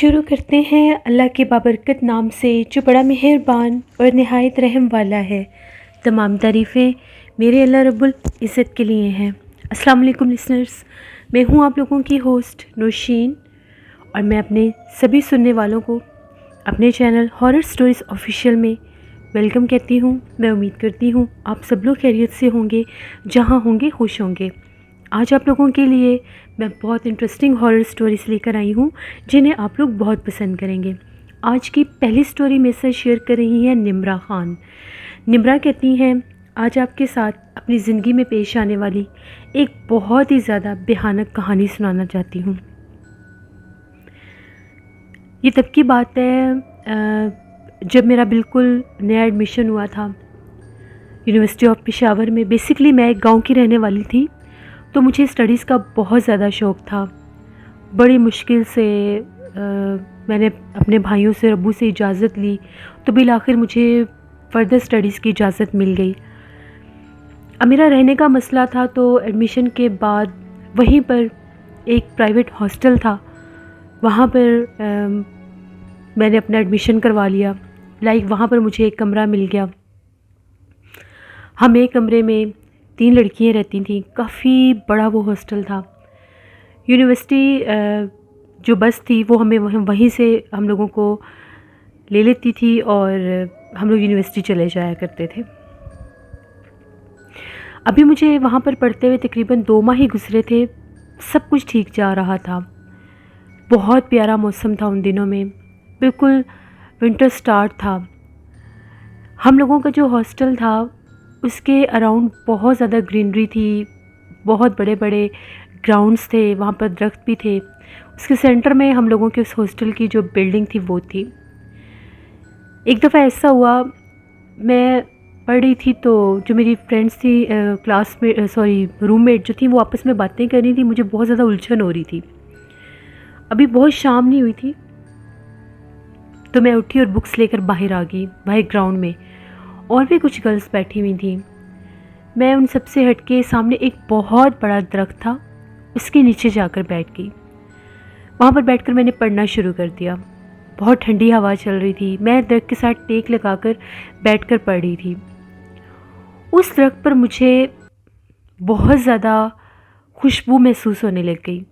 शुरू करते हैं अल्लाह के बाबरकत नाम से जो बड़ा मेहरबान और नहायत रहम वाला है। तमाम तारीफ़ें मेरे अल्लाह रब्बुल इज़्ज़त के लिए हैं। अस्सलाम वालेकुम लिसनर्स, मैं हूँ आप लोगों की होस्ट नौशीन और मैं अपने सभी सुनने वालों को अपने चैनल हॉरर स्टोरीज़ ऑफिशियल में वेलकम कहती हूँ। मैं उम्मीद करती हूँ आप सब लोग खैरियत से होंगे, जहाँ होंगे खुश होंगे। आज आप लोगों के लिए मैं बहुत इंटरेस्टिंग हॉरर स्टोरीज़ लेकर आई हूँ जिन्हें आप लोग बहुत पसंद करेंगे। आज की पहली स्टोरी मेरे साथ शेयर कर रही हैं निम्रा ख़ान। निम्रा कहती हैं, आज आपके साथ अपनी ज़िंदगी में पेश आने वाली एक बहुत ही ज़्यादा भयानक कहानी सुनाना चाहती हूँ। ये तब की बात है जब मेरा बिल्कुल नया एडमिशन हुआ था यूनिवर्सिटी ऑफ पेशावर में। बेसिकली मैं एक गांव की रहने वाली थी, तो मुझे स्टडीज़ का बहुत ज़्यादा शौक़ था। बड़ी मुश्किल से मैंने अपने भाइयों से, अब्बू से इजाज़त ली, तो बिल आखिर मुझे फ़र्दर स्टडीज़ की इजाज़त मिल गई। अब मेरा रहने का मसला था, तो एडमिशन के बाद वहीं पर एक प्राइवेट हॉस्टल था, वहाँ पर मैंने अपना एडमिशन करवा लिया। वहाँ पर मुझे एक कमरा मिल गया। हम एक कमरे में 3 लड़कियाँ रहती थीं। काफ़ी बड़ा वो हॉस्टल था। यूनिवर्सिटी जो बस थी वो हमें वहीं से हम लोगों को ले लेती थी और हम लोग यूनिवर्सिटी चले जाया करते थे। अभी मुझे वहाँ पर पढ़ते हुए तकरीबन 2 माह ही गुजरे थे। सब कुछ ठीक जा रहा था। बहुत प्यारा मौसम था उन दिनों में, बिल्कुल विंटर स्टार्ट था। हम लोगों का जो हॉस्टल था उसके अराउंड बहुत ज़्यादा ग्रीनरी थी, बहुत बड़े बड़े ग्राउंड्स थे, वहाँ पर दरख्त भी थे। उसके सेंटर में हम लोगों के उस हॉस्टल की जो बिल्डिंग थी वो थी। एक दफ़ा ऐसा हुआ, मैं पढ़ रही थी तो जो मेरी फ्रेंड्स थी रूममेट जो थी, वो आपस में बातें कर रही थी। मुझे बहुत ज़्यादा उलझन हो रही थी। अभी बहुत शाम नहीं हुई थी, तो मैं उठी और बुक्स लेकर बाहर आ गई, बाहर ग्राउंड में। और भी कुछ गर्ल्स बैठी हुई थी। मैं उन सब से हटके सामने एक बहुत बड़ा दरख्त था, उसके नीचे जाकर बैठ गई। वहाँ पर बैठकर मैंने पढ़ना शुरू कर दिया। बहुत ठंडी हवा चल रही थी। मैं दरख्त के साथ टेक लगाकर बैठकर पढ़ रही थी। उस दरख्त पर मुझे बहुत ज़्यादा खुशबू महसूस होने लग गई।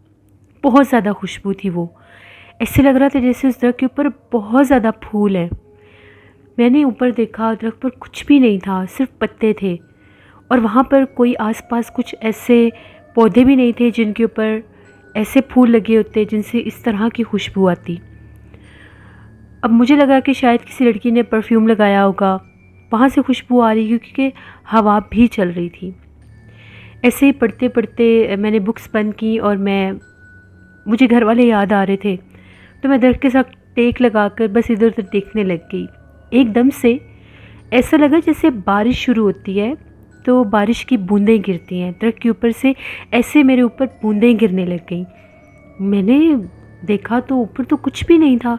बहुत ज़्यादा खुशबू थी वो। ऐसे लग रहा था जैसे उस दरख्त के ऊपर बहुत ज़्यादा फूल हैं। मैंने ऊपर देखा, दरख्त पर कुछ भी नहीं था, सिर्फ पत्ते थे। और वहाँ पर कोई आसपास कुछ ऐसे पौधे भी नहीं थे जिनके ऊपर ऐसे फूल लगे होते जिनसे इस तरह की खुशबू आती। अब मुझे लगा कि शायद किसी लड़की ने परफ्यूम लगाया होगा, वहाँ से खुशबू आ रही, क्योंकि हवा भी चल रही थी। ऐसे ही पढ़ते पढ़ते मैंने बुक्स बंद की और मुझे घर वाले याद आ रहे थे, तो मैं दरख्त के साथ टेक लगाकर बस इधर उधर देखने लग गई। एकदम से ऐसा लगा जैसे बारिश शुरू होती है तो बारिश की बूंदें गिरती हैं। दरख्त के ऊपर से ऐसे मेरे ऊपर बूंदें गिरने लग गई। मैंने देखा तो ऊपर तो कुछ भी नहीं था।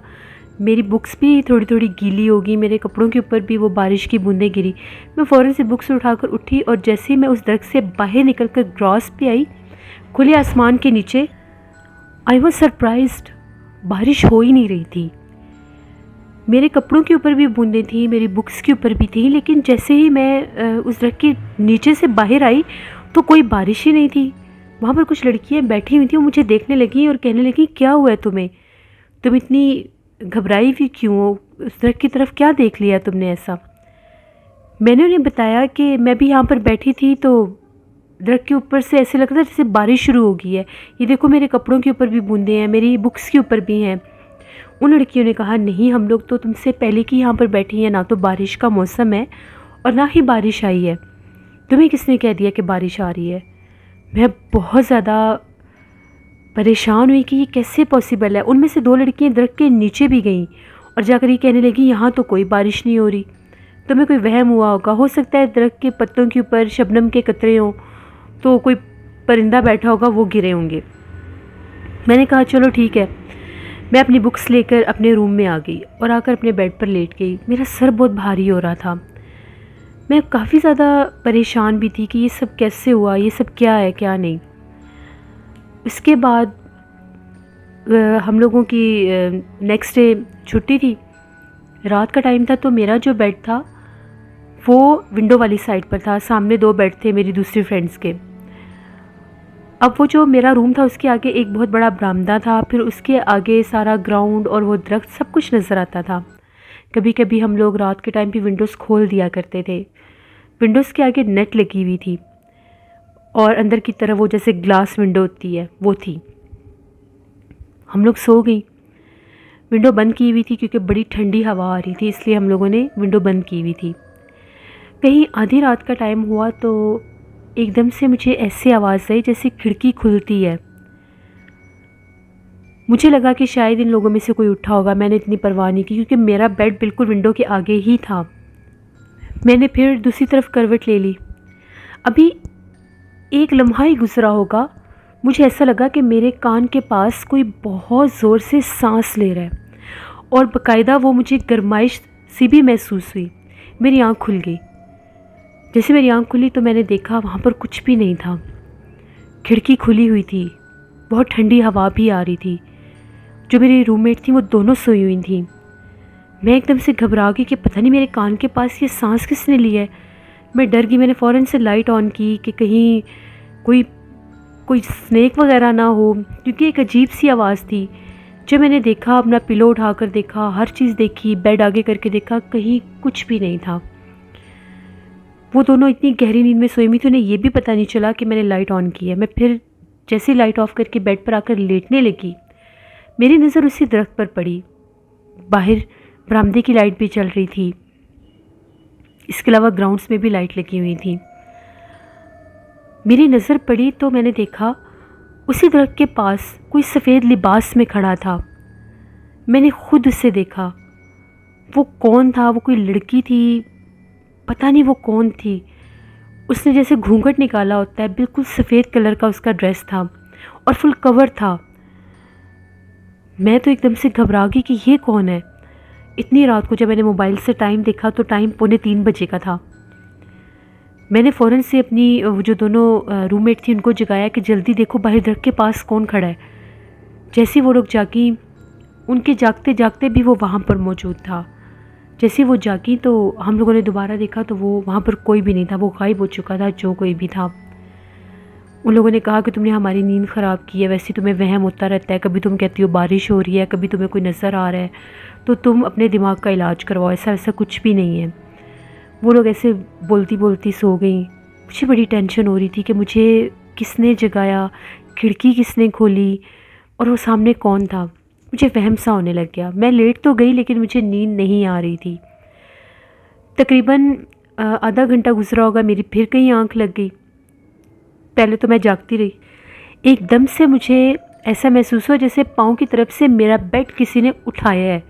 मेरी बुक्स भी थोड़ी थोड़ी गीली होगी, मेरे कपड़ों के ऊपर भी वो बारिश की बूंदें गिरी। मैं फ़ौरन से बुक्स उठाकर उठी और जैसे ही मैं उस दरख्त से बाहर निकल कर ग्रास पे आई, खुले आसमान के नीचे, आई वॉज सरप्राइज्ड। बारिश हो ही नहीं रही थी। मेरे कपड़ों के ऊपर भी बूंदें थी, मेरी बुक्स के ऊपर भी थी, लेकिन जैसे ही मैं उस दरख्त के नीचे से बाहर आई तो कोई बारिश ही नहीं थी। वहाँ पर कुछ लड़कियाँ बैठी हुई थी, वो मुझे देखने लगी और कहने लगी, क्या हुआ है तुम्हें? तुम इतनी घबराई हुई क्यों हो? उस दरख्त की तरफ क्या देख लिया तुमने ऐसा? मैंने उन्हें बताया कि मैं भी यहाँ पर बैठी थी तो दरख्त के ऊपर से ऐसे लग रहा था जैसे बारिश शुरू हो गई है। ये देखो, मेरे कपड़ों के ऊपर भी बूंदें हैं, मेरी बुक्स के ऊपर भी हैं। उन लड़कियों ने कहा, नहीं, हम लोग तो तुमसे पहले की यहाँ पर बैठी हैं, ना तो बारिश का मौसम है और ना ही बारिश आई है। तुम्हें किसने कह दिया कि बारिश आ रही है? मैं बहुत ज़्यादा परेशान हुई कि ये कैसे पॉसिबल है। उनमें से 2 लड़कियाँ दरख्त के नीचे भी गईं और जाकर ये कहने लगी, यहाँ तो कोई बारिश नहीं हो रही। तुम्हें कोई वहम हुआ होगा, हो सकता है दरख्त के पत्तों के ऊपर शबनम के कतरे हों, तो कोई परिंदा बैठा होगा, वो गिरे होंगे। मैंने कहा, चलो ठीक है। मैं अपनी बुक्स लेकर अपने रूम में आ गई और आकर अपने बेड पर लेट गई। मेरा सर बहुत भारी हो रहा था। मैं काफ़ी ज़्यादा परेशान भी थी कि ये सब कैसे हुआ, ये सब क्या है क्या नहीं। उसके बाद हम लोगों की नेक्स्ट डे छुट्टी थी, रात का टाइम था, तो मेरा जो बेड था वो विंडो वाली साइड पर था। सामने 2 बेड थे मेरी दूसरी फ्रेंड्स के। अब वो जो मेरा रूम था उसके आगे एक बहुत बड़ा बरामदा था, फिर उसके आगे सारा ग्राउंड और वो दरख्त सब कुछ नज़र आता था। कभी कभी हम लोग रात के टाइम भी विंडोज़ खोल दिया करते थे। विंडोज़ के आगे नेट लगी हुई थी और अंदर की तरफ वो जैसे ग्लास विंडो होती है वो थी। हम लोग सो गई, विंडो बंद की हुई थी क्योंकि बड़ी ठंडी हवा आ रही थी, इसलिए हम लोगों ने विंडो बंद की हुई थी। कहीं आधी रात का टाइम हुआ तो एकदम से मुझे ऐसी आवाज़ आई जैसे खिड़की खुलती है। मुझे लगा कि शायद इन लोगों में से कोई उठा होगा। मैंने इतनी परवाह नहीं की क्योंकि मेरा बेड बिल्कुल विंडो के आगे ही था। मैंने फिर दूसरी तरफ करवट ले ली। अभी एक लम्हा ही गुजरा होगा, मुझे ऐसा लगा कि मेरे कान के पास कोई बहुत ज़ोर से सांस ले रहा है और बाकायदा वो मुझे गर्माइश सी भी महसूस हुई। मेरी आँख खुल गई। जैसे मेरी आँख खुली तो मैंने देखा वहाँ पर कुछ भी नहीं था। खिड़की खुली हुई थी, बहुत ठंडी हवा भी आ रही थी। जो मेरी रूममेट थी वो दोनों सोई हुई थी। मैं एकदम से घबरा गई कि पता नहीं मेरे कान के पास ये सांस किसने ली है। मैं डर गई। मैंने फ़ौरन से लाइट ऑन की कि कहीं कोई कोई स्नेक वगैरह ना हो, क्योंकि एक अजीब सी आवाज़ थी। जब मैंने देखा, अपना पिलो उठाकर देखा, हर चीज़ देखी, बेड आगे करके देखा, कहीं कुछ भी नहीं था। वो दोनों इतनी गहरी नींद में सोई हुई थी, उन्हें ये भी पता नहीं चला कि मैंने लाइट ऑन की है। मैं फिर जैसे लाइट ऑफ करके बेड पर आकर लेटने लगी, मेरी नज़र उसी दरख्त पर पड़ी। बाहर बरामदे की लाइट भी चल रही थी, इसके अलावा ग्राउंड्स में भी लाइट लगी हुई थी। मेरी नज़र पड़ी तो मैंने देखा उसी दरख्त के पास कोई सफ़ेद लिबास में खड़ा था। मैंने खुद उसे देखा। वो कौन था? वो कोई लड़की थी, पता नहीं वो कौन थी। उसने जैसे घूंघट निकाला होता है, बिल्कुल सफ़ेद कलर का उसका ड्रेस था और फुल कवर था। मैं तो एकदम से घबरा गई कि ये कौन है। इतनी रात को जब मैंने मोबाइल से टाइम देखा तो टाइम 2:45 बजे का था। मैंने फ़ौरन से अपनी वो जो दोनों रूममेट थी उनको जगाया कि जल्दी देखो बाहर दरख्त के पास कौन खड़ा है। जैसे वो लोग जागी, उनके जागते जागते भी वो वहाँ पर मौजूद था। जैसे वो जागी तो हम लोगों ने दोबारा देखा तो वो वहाँ पर कोई भी नहीं था, वो गायब हो चुका था जो कोई भी था। उन लोगों ने कहा कि तुमने हमारी नींद ख़राब की है, वैसे तुम्हें वहम होता रहता है, कभी तुम कहती हो बारिश हो रही है, कभी तुम्हें कोई नज़र आ रहा है, तो तुम अपने दिमाग का इलाज करवाओ, ऐसा वैसा कुछ भी नहीं है। वो लोग ऐसे बोलती बोलती सो गई। मुझे बड़ी टेंशन हो रही थी कि मुझे किसने जगाया, खिड़की किसने खोली और वो सामने कौन था। मुझे वहम सा होने लग गया। मैं लेट तो गई लेकिन मुझे नींद नहीं आ रही थी। तकरीबन आधा घंटा गुजरा होगा, मेरी फिर कहीं आंख लग गई। पहले तो मैं जागती रही, एकदम से मुझे ऐसा महसूस हुआ जैसे पाँव की तरफ से मेरा बेड किसी ने उठाया है।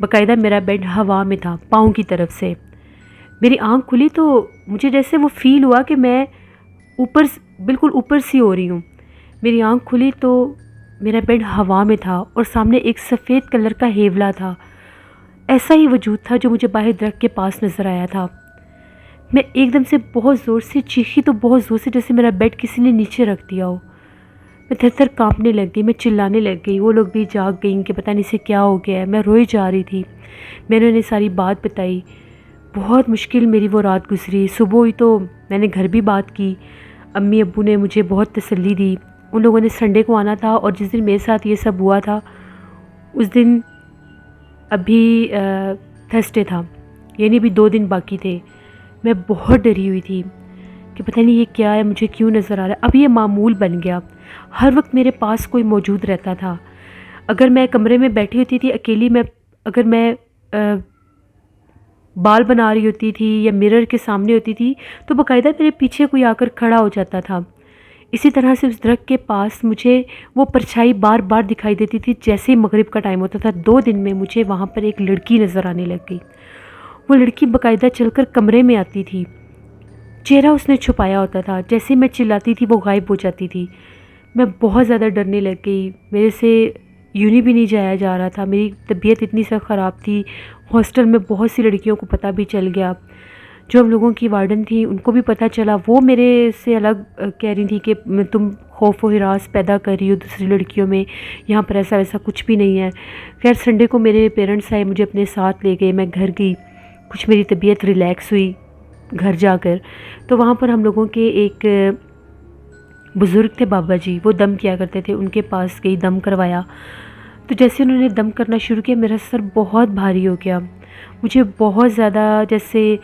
बाकायदा मेरा बेड हवा में था पाँव की तरफ से। मेरी आंख खुली तो मुझे जैसे वो फील हुआ कि मैं ऊपर, बिल्कुल ऊपर सी हो रही हूँ। मेरी आंख खुली तो मेरा बेड हवा में था और सामने एक सफ़ेद कलर का हेवला था। ऐसा ही वजूद था जो मुझे बाहर दरख्त के पास नज़र आया था। मैं एकदम से बहुत ज़ोर से चीखी, तो बहुत ज़ोर से जैसे मेरा बेड किसी ने नीचे रख दिया हो। मैं थर-थर काँपने लग गई, मैं चिल्लाने लग गई। वो लोग भी जाग गई कि पता नहीं इसे क्या हो गया है। मैं रोई जा रही थी। मैंने उन्हें सारी बात बताई। बहुत मुश्किल मेरी वो रात गुजरी। सुबह हुई तो मैंने घर भी बात की। अम्मी अब्बू ने मुझे बहुत तसल्ली दी। उन लोगों ने संडे को आना था और जिस दिन मेरे साथ ये सब हुआ था उस दिन अभी थर्सडे था, यानी अभी 2 दिन बाकी थे। मैं बहुत डरी हुई थी कि पता नहीं ये क्या है, मुझे क्यों नज़र आ रहा है। अब ये मामूल बन गया, हर वक्त मेरे पास कोई मौजूद रहता था। अगर मैं कमरे में बैठी होती थी अकेली, अगर मैं बाल बना रही होती थी या मिरर के सामने होती थी तो बाकायदा मेरे पीछे कोई आकर खड़ा हो जाता था। इसी तरह से उस दरख्त के पास मुझे वो परछाई बार बार दिखाई देती थी जैसे ही मगरिब का टाइम होता था। 2 दिन में मुझे वहाँ पर एक लड़की नज़र आने लग गई। वो लड़की बाकायदा चलकर कमरे में आती थी, चेहरा उसने छुपाया होता था। जैसे मैं चिल्लाती थी वो गायब हो जाती थी। मैं बहुत ज़्यादा डरने लग गई। मेरे से यूनी भी नहीं जाया जा रहा था। मेरी तबीयत इतनी सा ख़राब थी। हॉस्टल में बहुत सी लड़कियों को पता भी चल गया। जो हम लोगों की वार्डन थी उनको भी पता चला, वो मेरे से अलग कह रही थी कि तुम खौफ व हिरास पैदा कर रही हो दूसरी लड़कियों में, यहाँ पर ऐसा वैसा कुछ भी नहीं है। खैर संडे को मेरे पेरेंट्स आए, मुझे अपने साथ ले गए, मैं घर गई, कुछ मेरी तबीयत रिलैक्स हुई घर जाकर। तो वहाँ पर हम लोगों के एक बुज़ुर्ग थे बाबा जी, वो दम किया करते थे, उनके पास गई, दम करवाया। तो जैसे उन्होंने दम करना शुरू किया मेरा सर बहुत भारी हो गया, मुझे बहुत ज़्यादा जैसे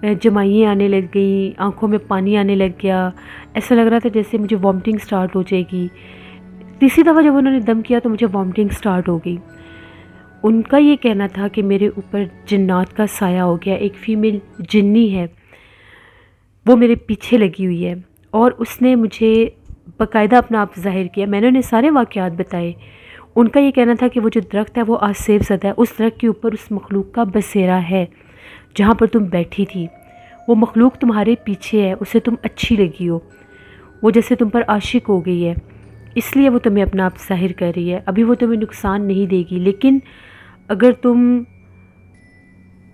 जमाइयाँ आने लग गई, आँखों में पानी आने लग गया, ऐसा लग रहा था जैसे मुझे वॉमिटिंग स्टार्ट हो जाएगी। तीसरी दफ़ा जब उन्होंने दम किया तो मुझे वॉमिटिंग स्टार्ट हो गई। उनका ये कहना था कि मेरे ऊपर जिन्नात का साया हो गया, एक फ़ीमेल जिन्नी है वो मेरे पीछे लगी हुई है, और उसने मुझे बाकायदा अपना आप ज़ाहिर किया। मैंने उन्हें सारे वाक़यात बताए। उनका ये कहना था कि वो जो दरख्त है वो आज सेब ज़दा है, उस दरख्त के ऊपर उस मखलूक का बसेरा है जहाँ पर तुम बैठी थी, वो मखलूक तुम्हारे पीछे है, उसे तुम अच्छी लगी हो, वो जैसे तुम पर आशिक हो गई है, इसलिए वो तुम्हें अपना आप ज़ाहिर कर रही है। अभी वो तुम्हें नुकसान नहीं देगी, लेकिन अगर तुम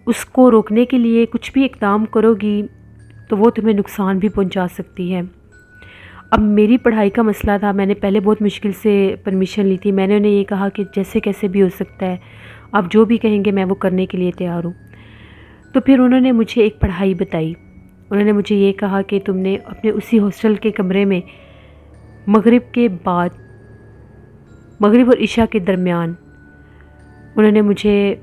उसको रोकने के लिए कुछ भी इक़दाम करोगी तो वो तुम्हें नुकसान भी पहुंचा सकती है। अब मेरी पढ़ाई का मसला था, मैंने पहले बहुत मुश्किल से परमिशन ली थी। मैंने उन्हें ये कहा कि जैसे कैसे भी हो सकता है, आप जो भी कहेंगे मैं वो करने के लिए तैयार हूँ। तो फिर उन्होंने मुझे एक पढ़ाई बताई। उन्होंने मुझे ये कहा कि तुमने अपने उसी हॉस्टल के कमरे में मगरिब के बाद, मगरिब और इशा के दरमियान, उन्होंने मुझे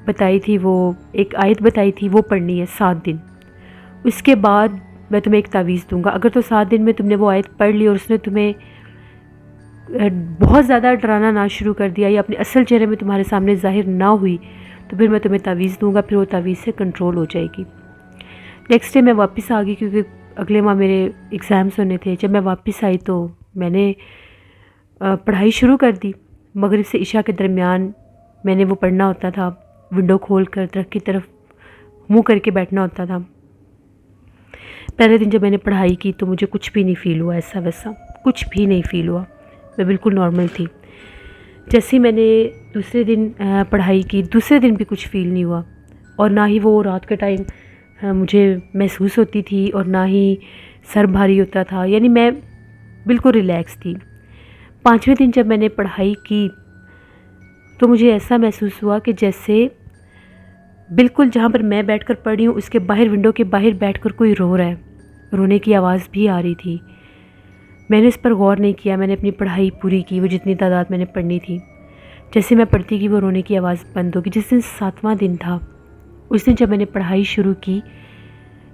बताई थी, वो एक आयत बताई थी, वो पढ़नी है 7 दिन। उसके बाद मैं तुम्हें एक तावीज़ दूंगा, अगर तो 7 दिन में तुमने वो आयत पढ़ ली और उसने तुम्हें बहुत ज़्यादा डराना ना शुरू कर दिया या अपने असल चेहरे में तुम्हारे सामने ज़ाहिर ना हुई, तो फिर मैं तुम्हें तावीज़ दूंगा, फिर वो तावीज़ से कंट्रोल हो जाएगी। नेक्स्ट डे मैं वापस आ गई क्योंकि अगले माह मेरे एग्ज़ाम्स होने थे। जब मैं वापस आई तो मैंने पढ़ाई शुरू कर दी। मगरिब से इशा के दरमियान मैंने वो पढ़ना होता था, विंडो खोल कर दरख्त की तरफ मुँह करके बैठना होता था। पहले दिन जब मैंने पढ़ाई की तो मुझे कुछ भी नहीं फ़ील हुआ, ऐसा वैसा कुछ भी नहीं फ़ील हुआ, मैं बिल्कुल नॉर्मल थी। जैसे ही मैंने दूसरे दिन पढ़ाई की, दूसरे दिन भी कुछ फ़ील नहीं हुआ, और ना ही वो रात के टाइम मुझे महसूस होती थी और ना ही सर भारी होता था, यानी मैं बिल्कुल रिलैक्स थी। 5वें दिन जब मैंने पढ़ाई की तो मुझे ऐसा महसूस हुआ कि जैसे बिल्कुल जहाँ पर मैं बैठकर पढ़ रही हूँ उसके बाहर, विंडो के बाहर बैठकर कोई रो रहा है, रोने की आवाज़ भी आ रही थी। मैंने इस पर गौर नहीं किया, मैंने अपनी पढ़ाई पूरी की, वो जितनी तादाद मैंने पढ़नी थी। जैसे मैं पढ़ती गई वो रोने की आवाज़ बंद होगी। जिस दिन 7वां दिन था, उस दिन जब मैंने पढ़ाई शुरू की,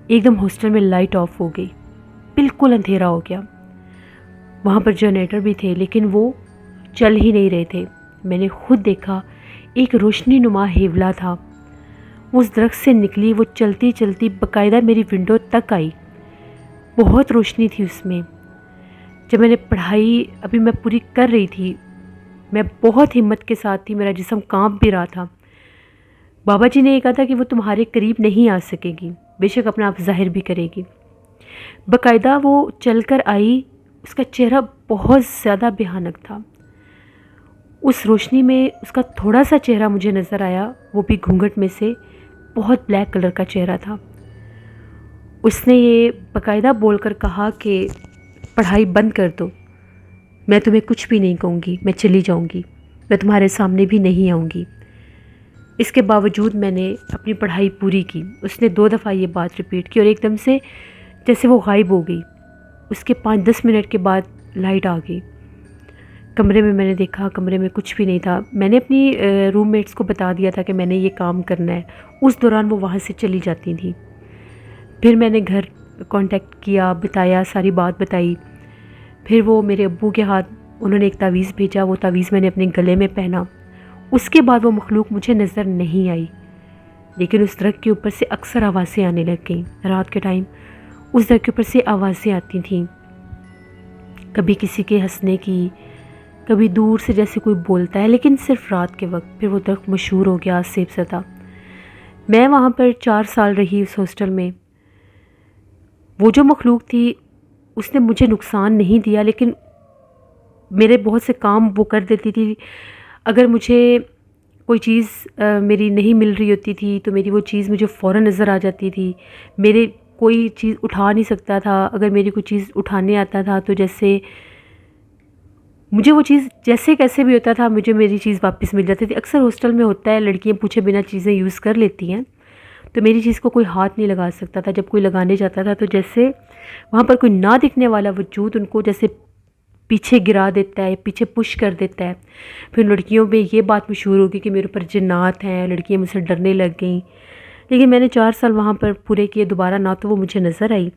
एकदम हॉस्टल में लाइट ऑफ हो गई, बिल्कुल अंधेरा हो गया। वहाँ पर जनरेटर भी थे लेकिन वो चल ही नहीं रहे थे। मैंने खुद देखा एक रोशनी नुमा हेवला था, उस दरख्त से निकली, वो चलती चलती बाकायदा मेरी विंडो तक आई, बहुत रोशनी थी उसमें। जब मैंने पढ़ाई अभी मैं पूरी कर रही थी, मैं बहुत हिम्मत के साथ थी, मेरा जिस्म कांप भी रहा था। बाबा जी ने ये कहा था कि वो तुम्हारे करीब नहीं आ सकेगी, बेशक अपना आप ज़ाहिर भी करेगी। बाकायदा वो चलकर आई, उसका चेहरा बहुत ज़्यादा भयानक था। उस रोशनी में उसका थोड़ा सा चेहरा मुझे नज़र आया, वो भी घूंघट में से, बहुत ब्लैक कलर का चेहरा था। उसने ये बाकायदा बोलकर कहा कि पढ़ाई बंद कर दो, मैं तुम्हें कुछ भी नहीं कहूँगी, मैं चली जाऊँगी, मैं तुम्हारे सामने भी नहीं आऊँगी। इसके बावजूद मैंने अपनी पढ़ाई पूरी की। उसने 2 दफ़ा ये बात रिपीट की और एकदम से जैसे वो गायब हो गई। उसके 5-10 मिनट के बाद लाइट आ गई। कमरे में मैंने देखा, कमरे में कुछ भी नहीं था। मैंने अपनी रूममेट्स को बता दिया था कि मैंने ये काम करना है। उस दौरान वो वहाँ से चली जाती थी। फिर मैंने घर कांटेक्ट किया, बताया, सारी बात बताई। फिर वो मेरे अब्बू के हाथ, उन्होंने एक तावीज़ भेजा, वो तावीज़ मैंने अपने गले में पहना। उसके बाद वो मखलूक मुझे नज़र नहीं आई, लेकिन उस दरख्त के ऊपर से अक्सर आवाज़ें आने लग गईं। रात के टाइम उस दरख्त के ऊपर से आवाज़ें आती थीं, कभी किसी के हंसने की, कभी दूर से जैसे कोई बोलता है, लेकिन सिर्फ रात के वक्त। फिर वो दरख्त मशहूर हो गया, सेब ज़दा। मैं वहाँ पर 4 साल रही उस हॉस्टल में। वो जो मखलूक थी उसने मुझे नुकसान नहीं दिया, लेकिन मेरे बहुत से काम वो कर देती थी। अगर मुझे कोई चीज़ मेरी नहीं मिल रही होती थी तो मेरी वो चीज़ मुझे फ़ौरन नज़र आ जाती थी। मेरे कोई चीज़ उठा नहीं सकता था, अगर मेरी कोई चीज़ उठाने आता था तो जैसे मुझे वो चीज़ जैसे कैसे भी होता था, मुझे मेरी चीज़ वापस मिल जाती थी। अक्सर हॉस्टल में होता है, लड़कियाँ पूछे बिना चीज़ें यूज़ कर लेती हैं, तो मेरी चीज़ को कोई हाथ नहीं लगा सकता था। जब कोई लगाने जाता था तो जैसे वहाँ पर कोई ना दिखने वाला वजूद उनको जैसे पीछे गिरा देता है, पीछे पुश कर देता है। फिर लड़कियों में ये बात मशहूर हो गई कि मेरे ऊपर जिन्नात हैं, लड़कियाँ मुझसे डरने लग गईं। लेकिन मैंने 4 साल वहाँ पर पूरे किए, दोबारा ना तो वो मुझे नज़र आई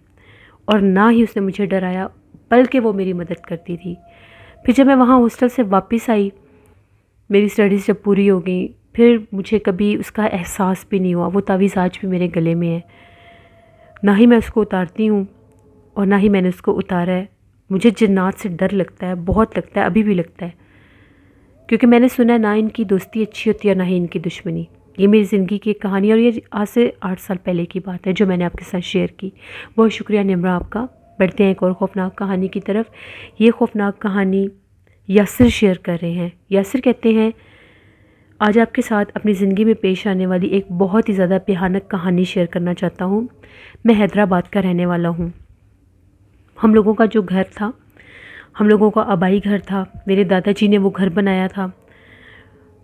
और ना ही उसने मुझे डराया, बल्कि वो मेरी मदद करती थी। फिर जब मैं वहाँ हॉस्टल से वापस आई, मेरी स्टडीज़ जब पूरी हो गई, फिर मुझे कभी उसका एहसास भी नहीं हुआ। वो तावीज़ आज भी मेरे गले में है, ना ही मैं उसको उतारती हूँ और ना ही मैंने उसको उतारा है। मुझे जिन्नात से डर लगता है, बहुत लगता है, अभी भी लगता है, क्योंकि मैंने सुना है ना इनकी दोस्ती अच्छी होती है ना ही इनकी दुश्मनी। ये मेरी ज़िंदगी की एक कहानी और ये आज से 8 साल पहले की बात है जो मैंने आपके साथ शेयर की। बहुत शुक्रिया निम्रा आपका। बढ़ते हैं एक और ख़ौफ़नाक कहानी की तरफ। ये ख़ौफ़नाक कहानी यासिर शेयर कर रहे हैं। यासिर कहते हैं, आज आपके साथ अपनी ज़िंदगी में पेश आने वाली एक बहुत ही ज़्यादा भयानक कहानी शेयर करना चाहता हूँ। मैं हैदराबाद का रहने वाला हूँ। हम लोगों का जो घर था, हम लोगों का आबाई घर था, मेरे दादाजी ने वो घर बनाया था।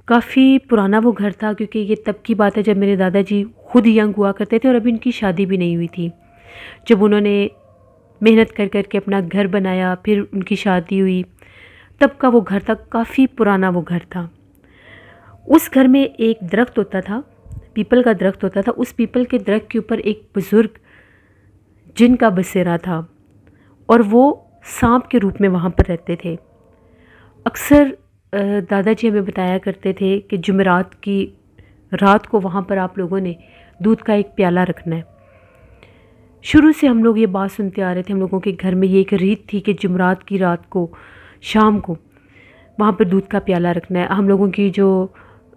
काफ़ी पुराना वो घर था, क्योंकि ये तब की बात है जब मेरे दादाजी खुद यंग हुआ करते थे और अभी उनकी शादी भी नहीं हुई थी। जब उन्होंने मेहनत कर कर के अपना घर बनाया, फिर उनकी शादी हुई, तब का वो घर था, काफ़ी पुराना वो घर था। उस घर में एक दरख्त होता था, पीपल का दरख्त होता था। उस पीपल के दरख्त के ऊपर एक बुज़ुर्ग जिन का बसेरा था और वो सांप के रूप में वहाँ पर रहते थे। अक्सर दादाजी हमें बताया करते थे कि जुमेरात की रात को वहाँ पर आप लोगों ने दूध का एक प्याला रखना है। शुरू से हम लोग ये बात सुनते आ रहे थे, हम लोगों के घर में ये एक रीत थी कि जुमेरात की रात को, शाम को वहाँ पर दूध का प्याला रखना है। हम लोगों की जो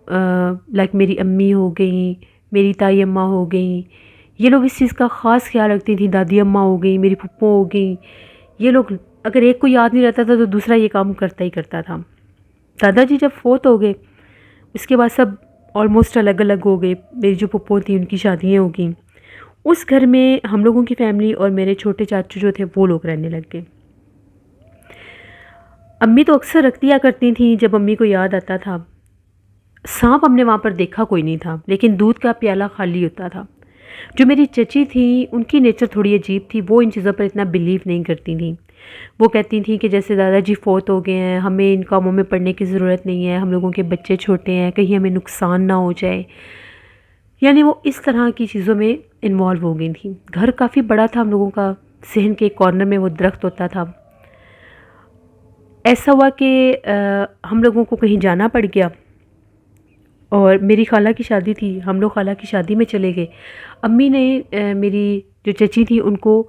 लाइक मेरी अम्मी हो गई, मेरी ताई अम्मा हो गई, ये लोग इस चीज़ का ख़ास ख्याल रखती थी। दादी अम्मा हो गई, मेरी फूफो हो गई, ये लोग अगर एक को याद नहीं रहता था तो दूसरा ये काम करता ही करता था। दादाजी जब फोत हो गए, उसके बाद सब ऑलमोस्ट अलग अलग हो गए। मेरी जो फूफो थी उनकी शादियाँ हो गई। उस घर में हम लोगों की फैमिली और मेरे छोटे चाचू जो थे वो लोग रहने लग गए। अम्मी तो अक्सर रख दिया करती थी, जब अम्मी को याद आता था। सांप हमने वहाँ पर देखा कोई नहीं था, लेकिन दूध का प्याला खाली होता था। जो मेरी चची थी, उनकी नेचर थोड़ी अजीब थी, वो इन चीज़ों पर इतना बिलीव नहीं करती थी। वो कहती थी कि जैसे दादाजी फोत हो गए हैं, हमें इन कामों में पड़ने की ज़रूरत नहीं है, हम लोगों के बच्चे छोटे हैं, कहीं हमें नुकसान ना हो जाए। यानी वो इस तरह की चीज़ों में इन्वॉल्व हो गई थी। घर काफ़ी बड़ा था हम लोगों का, सहन के कॉर्नर में वो दरख्त होता था। ऐसा हुआ कि हम लोगों को कहीं जाना पड़ गया और मेरी खाला की शादी थी, हम लोग खाला की शादी में चले गए। अम्मी ने मेरी जो चची थी उनको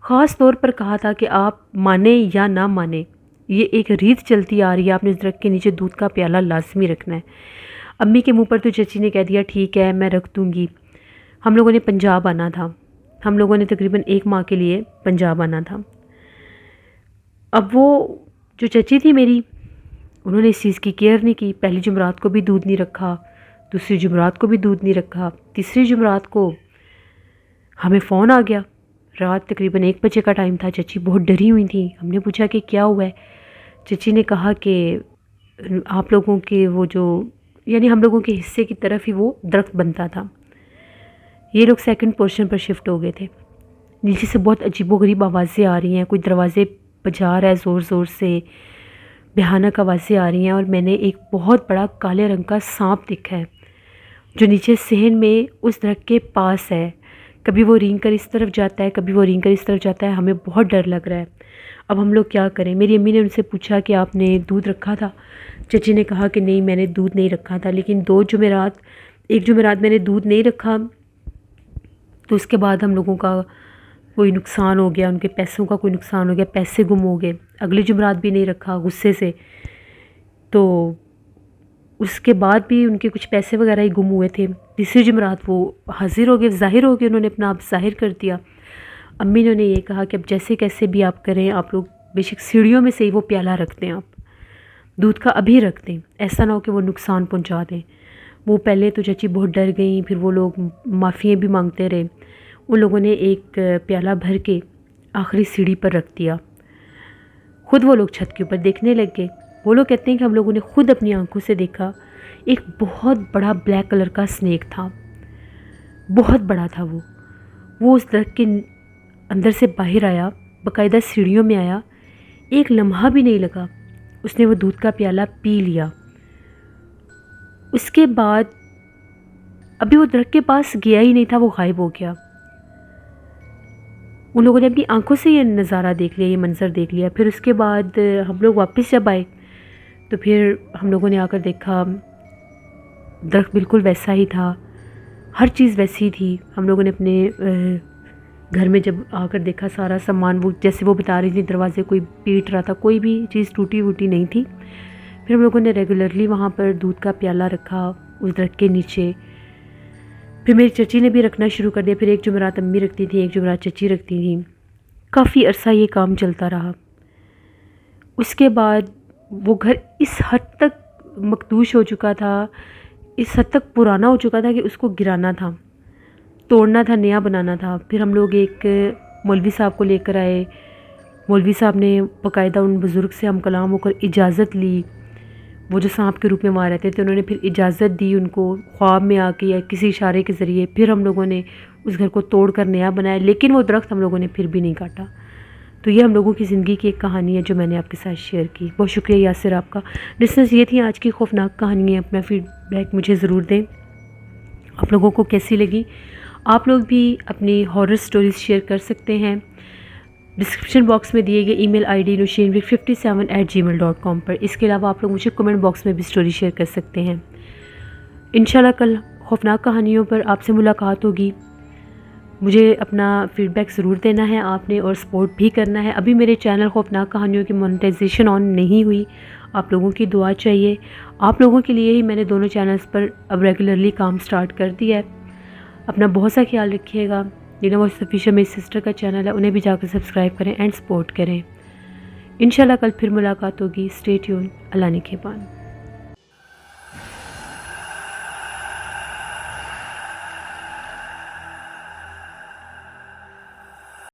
ख़ास तौर पर कहा था कि आप माने या ना माने, ये एक रीत चलती आ रही है, आपने इस दरख्त के नीचे दूध का प्याला लाजमी रखना है। अम्मी के मुंह पर तो चची ने कह दिया ठीक है मैं रख दूँगी। हम लोगों ने पंजाब आना था, हम लोगों ने तकरीबन 1 माह के लिए पंजाब आना था। अब वो जो चची थी मेरी, उन्होंने इस चीज़ की केयर नहीं की। पहली जुमरात को भी दूध नहीं रखा, दूसरी जुमरात को भी दूध नहीं रखा, तीसरी जुमरात को हमें फ़ोन आ गया। रात तकरीबन 1 बजे का टाइम था। चची बहुत डरी हुई थी। हमने पूछा कि क्या हुआ है? चची ने कहा कि आप लोगों के वो जो यानी हम लोगों के हिस्से की तरफ ही वो दरख्त बनता था। ये लोग सेकंड पोर्शन पर शिफ्ट हो गए थे। नीचे से बहुत अजीबोगरीब आवाज़ें आ रही हैं, कोई दरवाज़े बजा रहा है ज़ोर ज़ोर से, भयानक आवाज़ें आ रही हैं और मैंने एक बहुत बड़ा काले रंग का सांप देखा है जो नीचे सहन में उस दरख्त के पास है। कभी वो रेंग कर इस तरफ जाता है, कभी वो रेंग कर इस तरफ जाता है। हमें बहुत डर लग रहा है। अब हम लोग क्या करें? मेरी अम्मी ने उनसे पूछा कि आपने दूध रखा था? चची ने कहा कि नहीं मैंने दूध नहीं रखा था, लेकिन 2 जुमेरात, एक जुमेरात मैंने दूध नहीं रखा तो उसके बाद हम लोगों का कोई नुकसान हो गया, उनके पैसों का कोई नुकसान हो गया, पैसे गुम हो गए। अगली जुमेरात भी नहीं रखा गुस्से से, तो उसके बाद भी उनके कुछ पैसे वगैरह ही गुम हुए थे। तीसरी जुमेरात वो हाजिर हो गए, ज़ाहिर हो गए, उन्होंने अपना आप ज़ाहिर कर दिया। अम्मी ने ये कहा कि अब जैसे कैसे भी आप करें, आप लोग बेशक सीढ़ियों में से ही वो प्याला रख दें, आप दूध का अभी रख दें, ऐसा ना हो कि वो नुकसान पहुंचा दें। वो पहले तो चाची बहुत डर गई, फिर वो लोग माफ़ियाँ भी मांगते रहे। उन लोगों ने एक प्याला भर के आखिरी सीढ़ी पर रख दिया। खुद वो लोग छत के ऊपर देखने लग गए। वो लोग कहते हैं कि हम लोगों ने खुद अपनी आंखों से देखा, एक बहुत बड़ा ब्लैक कलर का स्नेक था, बहुत बड़ा था वो उस दरख्त के अंदर से बाहर आया, बाकायदा सीढ़ियों में आया। एक लम्हा भी नहीं लगा, उसने वो दूध का प्याला पी लिया। उसके बाद अभी वो दरख्त के पास गया ही नहीं था, वो गायब हो गया। उन लोगों ने अपनी आंखों से ये नज़ारा देख लिया, ये मंज़र देख लिया। फिर उसके बाद हम लोग वापस जब आए तो फिर हम लोगों ने आकर देखा दरख्त बिल्कुल वैसा ही था, हर चीज़ वैसी थी। हम लोगों ने अपने घर में जब आकर देखा सारा सामान, वो जैसे वो बता रही थी दरवाज़े कोई पीट रहा था, कोई भी चीज़ टूटी वूटी नहीं थी। फिर हम लोगों ने रेगुलरली वहाँ पर दूध का प्याला रखा उस दरख्त के नीचे। फिर मेरी चची ने भी रखना शुरू कर दिया। फिर एक जुमेरात अम्मी रखती थी, एक जुमेरात चची रखती थी। काफ़ी अरसा ये काम चलता रहा। उसके बाद वो घर इस हद तक मखदूश हो चुका था, इस हद तक पुराना हो चुका था कि उसको गिराना था, तोड़ना था, नया बनाना था। फिर हम लोग एक मौलवी साहब को लेकर आए। मौलवी साहब ने बाकायदा उन बुज़ुर्ग से हम कलाम होकर इजाज़त ली। वो जो सांप के रूप में वहाँ रहते थे, उन्होंने फिर इजाज़त दी उनको ख्वाब में आके या किसी इशारे के ज़रिए। फिर हम लोगों ने उस घर को तोड़ कर नया बनाया, लेकिन वो दरख्त हम लोगों ने फिर भी नहीं काटा। तो ये हम लोगों की ज़िंदगी की एक कहानी है जो मैंने आपके साथ शेयर की। बहुत शुक्रिया यासिर आपका। लिसनर्स, ये थी आज की खौफनाक कहानियाँ। अपना फीडबैक मुझे ज़रूर दें, आप लोगों को कैसी लगी। आप लोग भी अपनी हॉरर स्टोरीज़ शेयर कर सकते हैं डिस्क्रिप्शन बॉक्स में दिए गए ईमेल आईडी nushinvik57@gmail.com पर। इसके अलावा आप लोग मुझे कमेंट बॉक्स में भी स्टोरी शेयर कर सकते हैं। इंशाल्लाह कल खौफनाक कहानियों पर आपसे मुलाकात होगी। मुझे अपना फ़ीडबैक ज़रूर देना है आपने, और सपोर्ट भी करना है। अभी मेरे चैनल खौफनाक कहानियों की मोनेटाइजेशन ऑन नहीं हुई, आप लोगों की दुआ चाहिए। आप लोगों के लिए ही मैंने दोनों चैनल्स पर अब रेगुलरली काम स्टार्ट कर दिया है। अपना बहुत सा ख्याल रखिएगा। नीना वॉइस ऑफिशियल मेरी सिस्टर का चैनल है, उन्हें भी जाकर सब्सक्राइब करें एंड सपोर्ट करें। इंशाल्लाह कल फिर मुलाकात होगी। Stay tune. अल्लाह निगहबान।